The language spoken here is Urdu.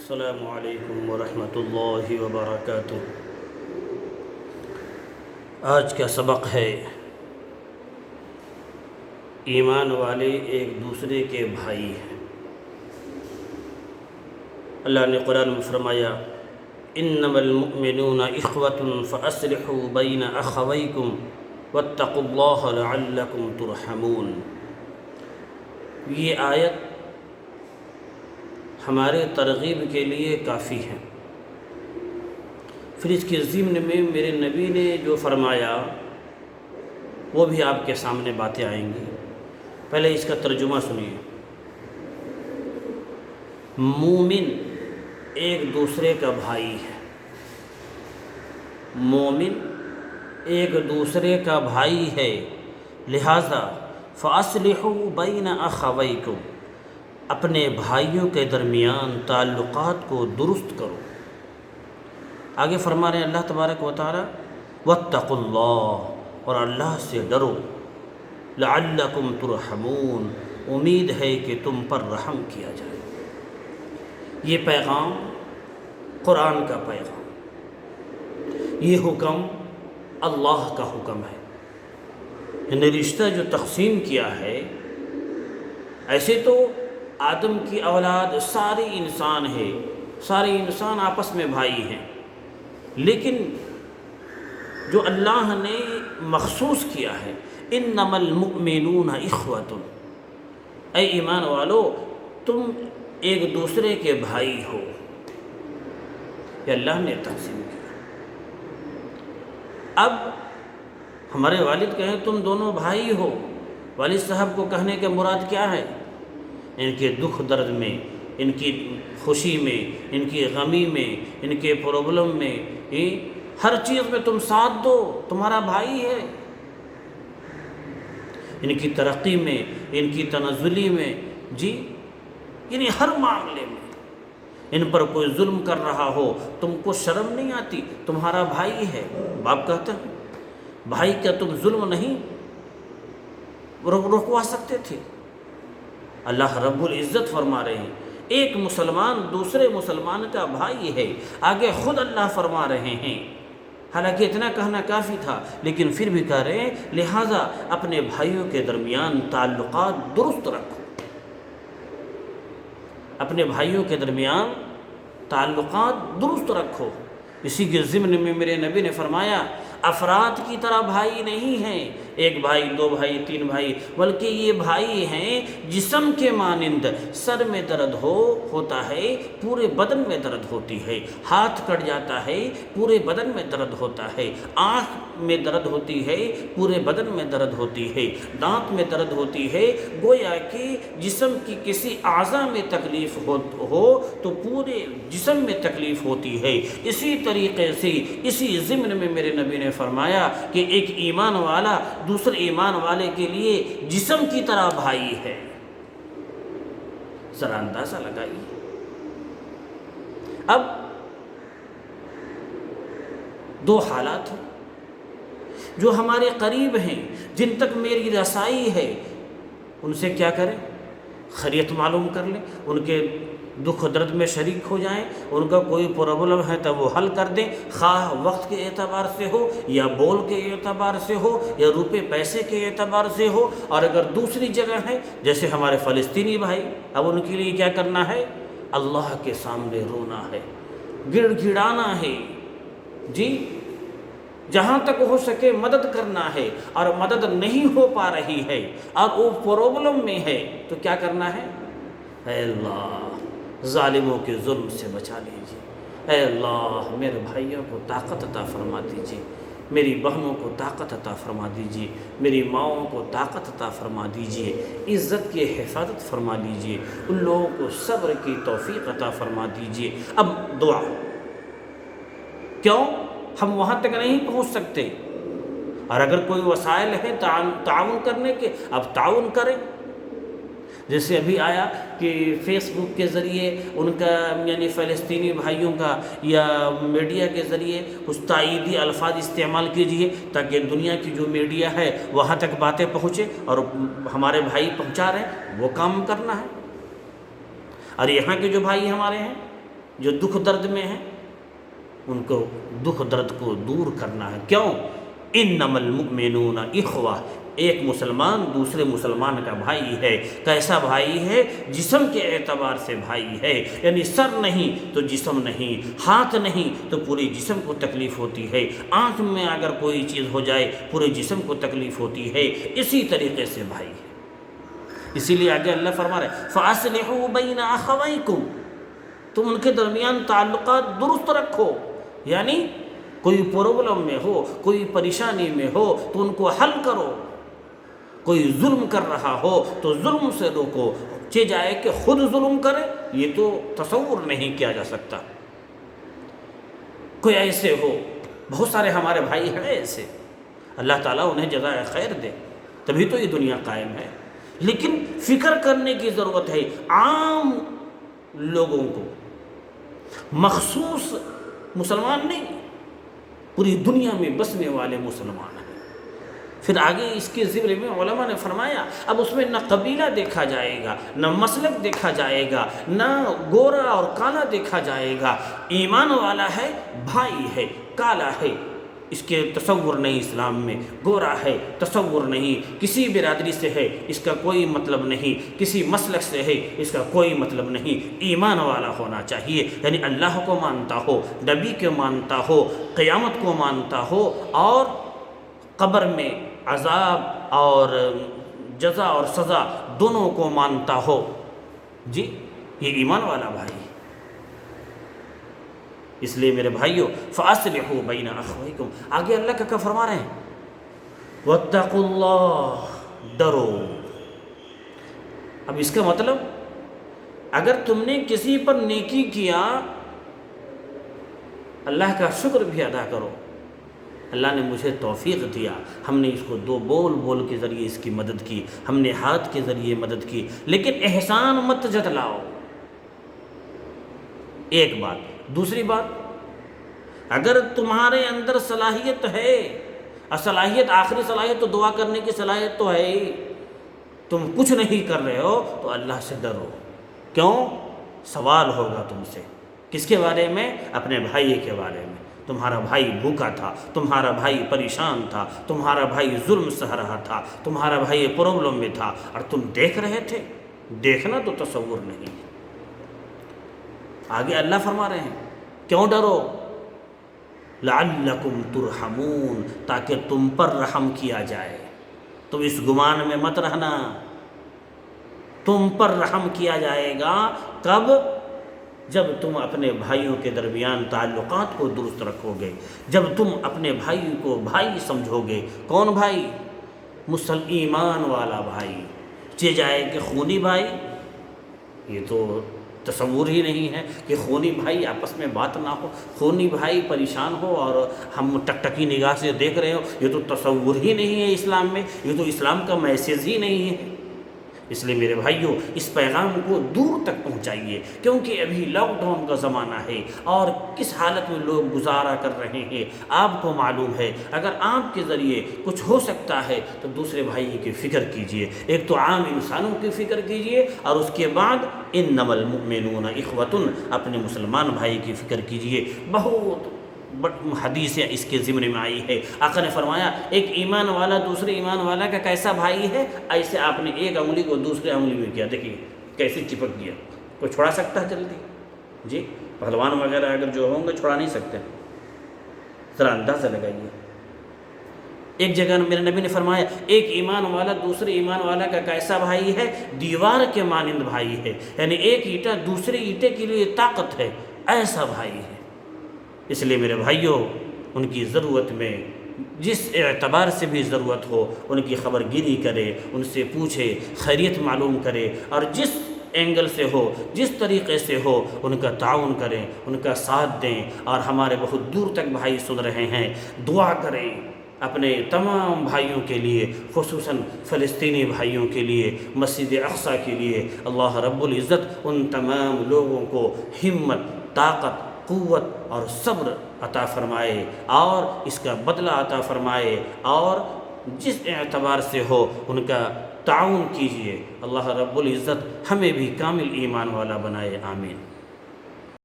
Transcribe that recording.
السلام علیکم ورحمۃ اللہ وبرکاتہ۔ آج کا سبق ہے ایمان والے ایک دوسرے کے بھائی ہیں۔ اللہ نے قرآن میں فرمایا انما المؤمنون اخوۃ فاصلحوا بین اخویکم واتقوا اللہ لعلکم ترحمون۔ یہ آیت ہمارے ترغیب کے لیے کافی ہے۔ پھر اس کے ضمن میں میرے نبی نے جو فرمایا وہ بھی آپ کے سامنے باتیں آئیں گی۔ پہلے اس کا ترجمہ سنیے۔ مومن ایک دوسرے کا بھائی ہے۔ مومن ایک دوسرے کا بھائی ہے، لہذا فاصلحوا بین اخویکم، اپنے بھائیوں کے درمیان تعلقات کو درست کرو۔ آگے فرما رہے ہیں اللہ تبارک و تعالی واتقوا اللہ، اور اللہ سے ڈرو، لعلکم ترحمون، امید ہے کہ تم پر رحم کیا جائے۔ یہ پیغام قرآن کا پیغام، یہ حکم اللہ کا حکم ہے۔ یعنی رشتہ جو تقسیم کیا ہے، ایسے تو آدم کی اولاد سارے انسان ہے، سارے انسان آپس میں بھائی ہیں، لیکن جو اللہ نے مخصوص کیا ہے انما المؤمنون اخوۃ، اے ایمان والو تم ایک دوسرے کے بھائی ہو، یہ اللہ نے تقسیم کیا۔ اب ہمارے والد کہیں تم دونوں بھائی ہو، والد صاحب کو کہنے کے مراد کیا ہے؟ ان کے دکھ درد میں، ان کی خوشی میں، ان کی غمی میں، ان کے پرابلم میں، ہر چیز میں تم ساتھ دو، تمہارا بھائی ہے۔ ان کی ترقی میں، ان کی تنزلی میں، یعنی ہر معاملے میں ان پر کوئی ظلم کر رہا ہو تم کو شرم نہیں آتی؟ تمہارا بھائی ہے۔ باپ کہتے ہیں بھائی کیا تم ظلم نہیں رکوا سکتے تھے؟ اللہ رب العزت فرما رہے ہیں ایک مسلمان دوسرے مسلمان کا بھائی ہے۔ آگے خود اللہ فرما رہے ہیں، حالانکہ اتنا کہنا کافی تھا لیکن پھر بھی کہہ رہے ہیں لہٰذا اپنے بھائیوں کے درمیان تعلقات درست رکھو، اپنے بھائیوں کے درمیان تعلقات درست رکھو۔ اسی کے ضمن میں میرے نبی نے فرمایا افراد کی طرح بھائی نہیں ہیں، ایک بھائی، دو بھائی، تین بھائی، بلکہ یہ بھائی ہیں جسم کے مانند۔ سر میں درد ہوتا ہے پورے بدن میں درد ہوتی ہے، ہاتھ کٹ جاتا ہے پورے بدن میں درد ہوتا ہے، آنکھ میں درد ہوتی ہے پورے بدن میں درد ہوتی ہے، دانت میں درد ہوتی ہے، گویا کہ جسم کی کسی اعضاء میں تکلیف ہو تو پورے جسم میں تکلیف ہوتی ہے۔ اسی طریقے سے اسی ضمن میں میرے نبی نے فرمایا کہ ایک ایمان والا دوسرے ایمان والے کے لیے جسم کی طرح بھائی ہے۔ ذرا اندازہ لگائیے۔ اب دو حالات ہیں جو ہمارے قریب ہیں، جن تک میری رسائی ہے، ان سے کیا کریں؟ خیریت معلوم کر لیں، ان کے دکھ درد میں شریک ہو جائیں، ان کا کوئی پرابلم ہے تو وہ حل کر دیں، خواہ وقت کے اعتبار سے ہو یا بول کے اعتبار سے ہو یا روپے پیسے کے اعتبار سے ہو۔ اور اگر دوسری جگہ ہے جیسے ہمارے فلسطینی بھائی، اب ان کے لیے کیا کرنا ہے؟ اللہ کے سامنے رونا ہے، گڑ گڑانا ہے، جہاں تک ہو سکے مدد کرنا ہے، اور مدد نہیں ہو پا رہی ہے اور وہ پرابلم میں ہے تو کیا کرنا ہے؟ اے اللہ ظالموں کے ظلم سے بچا لیجیے، اے اللہ میرے بھائیوں کو طاقت عطا فرما دیجیے، میری بہنوں کو طاقت عطا فرما دیجیے، میری ماؤں کو طاقت عطا فرما دیجیے، عزت کی حفاظت فرما دیجیے، ان لوگوں کو صبر کی توفیق عطا فرما دیجیے۔ اب دعا، کیوں ہم وہاں تک نہیں پہنچ سکتے، اور اگر کوئی وسائل ہیں تعاون کرنے کے، اب تعاون کریں۔ جیسے ابھی آیا کہ فیس بک کے ذریعے ان کا یعنی فلسطینی بھائیوں کا یا میڈیا کے ذریعے کچھ تائیدی الفاظ استعمال کیجئے تاکہ دنیا کی جو میڈیا ہے وہاں تک باتیں پہنچے، اور ہمارے بھائی پہنچا رہے ہیں وہ کام کرنا ہے۔ اور یہاں کے جو بھائی ہمارے ہیں جو دکھ درد میں ہیں ان کو دکھ درد کو دور کرنا ہے۔ کیوں؟ انما المؤمنون اخوہ، ایک مسلمان دوسرے مسلمان کا بھائی ہے۔ کیسا بھائی ہے؟ جسم کے اعتبار سے بھائی ہے، یعنی سر نہیں تو جسم نہیں، ہاتھ نہیں تو پورے جسم کو تکلیف ہوتی ہے، آنکھ میں اگر کوئی چیز ہو جائے پورے جسم کو تکلیف ہوتی ہے، اسی طریقے سے بھائی ہے۔ اسی لیے آگے اللہ فرما رہے ہیں فَأَصْلِحُوا بَيْنَ أَخَوَيْكُمْ، تم ان کے درمیان تعلقات درست رکھو، یعنی کوئی پرابلم میں ہو، کوئی پریشانی میں ہو تو ان کو حل کرو، کوئی ظلم کر رہا ہو تو ظلم سے روکو، چہ جائے کہ خود ظلم کرے یہ تو تصور نہیں کیا جا سکتا۔ کوئی ایسے ہو، بہت سارے ہمارے بھائی ہیں ایسے، اللہ تعالیٰ انہیں جزائے خیر دے، تبھی تو یہ دنیا قائم ہے، لیکن فکر کرنے کی ضرورت ہے عام لوگوں کو، مخصوص مسلمان نہیں، پوری دنیا میں بسنے والے مسلمان ہیں۔ پھر آگے اس کے ذکر میں علماء نے فرمایا اب اس میں نہ قبیلہ دیکھا جائے گا، نہ مسلک دیکھا جائے گا، نہ گورا اور کالا دیکھا جائے گا، ایمان والا ہے، بھائی ہے، کالا ہے، اس کے تصور نہیں اسلام میں، گورا ہے تصور نہیں، کسی برادری سے ہے اس کا کوئی مطلب نہیں، کسی مسلک سے ہے اس کا کوئی مطلب نہیں، ایمان والا ہونا چاہیے، یعنی اللہ کو مانتا ہو، نبی کو مانتا ہو، قیامت کو مانتا ہو، اور قبر میں عذاب اور جزا اور سزا دونوں کو مانتا ہو، جی یہ ایمان والا بھائی۔ اس لیے میرے بھائیوں فَأَصْلِحُوا بَيْنَ أَخَوَيْكُمْ، آگے اللہ کا کیا فرما رہے ہیں وَاتَّقُوا اللَّهَ، ڈرو۔ اب اس کا مطلب اگر تم نے کسی پر نیکی کیا اللہ کا شکر بھی ادا کرو، اللہ نے مجھے توفیق دیا، ہم نے اس کو دو بول کے ذریعے اس کی مدد کی، ہم نے ہاتھ کے ذریعے مدد کی، لیکن احسان مت جتلاؤ، ایک بات۔ دوسری بات، اگر تمہارے اندر صلاحیت ہے، اور صلاحیت آخری صلاحیت تو دعا کرنے کی صلاحیت تو ہے ہی، تم کچھ نہیں کر رہے ہو تو اللہ سے ڈرو۔ کیوں؟ سوال ہوگا تم سے، کس کے بارے میں؟ اپنے بھائی کے بارے میں۔ تمہارا بھائی بھوکا تھا، تمہارا بھائی پریشان تھا، تمہارا بھائی ظلم سہ رہا تھا، تمہارا بھائی پرابلم میں تھا، اور تم دیکھ رہے تھے۔ دیکھنا تو تصور نہیں۔ آگے اللہ فرما رہے ہیں کیوں ڈرو؟ لعلکم ترحمون، تاکہ تم پر رحم کیا جائے۔ تم اس گمان میں مت رہنا، تم پر رحم کیا جائے گا۔ کب؟ جب تم اپنے بھائیوں کے درمیان تعلقات کو درست رکھو گے، جب تم اپنے بھائی کو بھائی سمجھو گے۔ کون بھائی؟ ایمان والا بھائی، چہ جائے کہ خونی بھائی، یہ تو تصور ہی نہیں ہے کہ خونی بھائی آپس میں بات نہ ہو، خونی بھائی پریشان ہو اور ہم ٹکٹکی نگاہ سے دیکھ رہے ہو، یہ تو تصور ہی نہیں ہے اسلام میں، یہ تو اسلام کا میسیج ہی نہیں ہے۔ اس لیے میرے بھائیوں اس پیغام کو دور تک پہنچائیے، کیونکہ ابھی لاک ڈاؤن کا زمانہ ہے اور کس حالت میں لوگ گزارا کر رہے ہیں آپ کو معلوم ہے۔ اگر آپ کے ذریعے کچھ ہو سکتا ہے تو دوسرے بھائی کی فکر کیجئے، ایک تو عام انسانوں کی فکر کیجئے، اور اس کے بعد انما المؤمنون اخوۃ، اپنے مسلمان بھائی کی فکر کیجئے۔ بہت حدیثیں اس کے ضمن میں آئی ہے، آقا نے فرمایا ایک ایمان والا دوسرے ایمان والا کا کیسا بھائی ہے، ایسے آپ نے ایک انگلی کو دوسرے انگلی میں کیا، دیکھیے کیسے چپک گیا۔ کوئی چھڑا سکتا ہے جلدی؟ جی پہلوان وغیرہ اگر جو ہوں گے چھڑا نہیں سکتے، ذرا اندازہ لگائیے۔ ایک جگہ میرے نبی نے فرمایا ایک ایمان والا دوسرے ایمان والا کا کیسا بھائی ہے، دیوار کے مانند بھائی ہے، یعنی ایک اینٹا دوسرے اینٹے کے لیے طاقت ہے، ایسا بھائی ہے۔ اس لیے میرے بھائیوں ان کی ضرورت میں جس اعتبار سے بھی ضرورت ہو ان کی خبر گیری کرے، ان سے پوچھے، خیریت معلوم کرے، اور جس اینگل سے ہو جس طریقے سے ہو ان کا تعاون کریں، ان کا ساتھ دیں۔ اور ہمارے بہت دور تک بھائی سن رہے ہیں، دعا کریں اپنے تمام بھائیوں کے لیے، خصوصاً فلسطینی بھائیوں کے لیے، مسجد اقصیٰ کے لیے۔ اللہ رب العزت ان تمام لوگوں کو ہمت، طاقت، قوت اور صبر عطا فرمائے، اور اس کا بدلہ عطا فرمائے، اور جس اعتبار سے ہو ان کا تعاون کیجیے۔ اللہ رب العزت ہمیں بھی کامل ایمان والا بنائے، آمین۔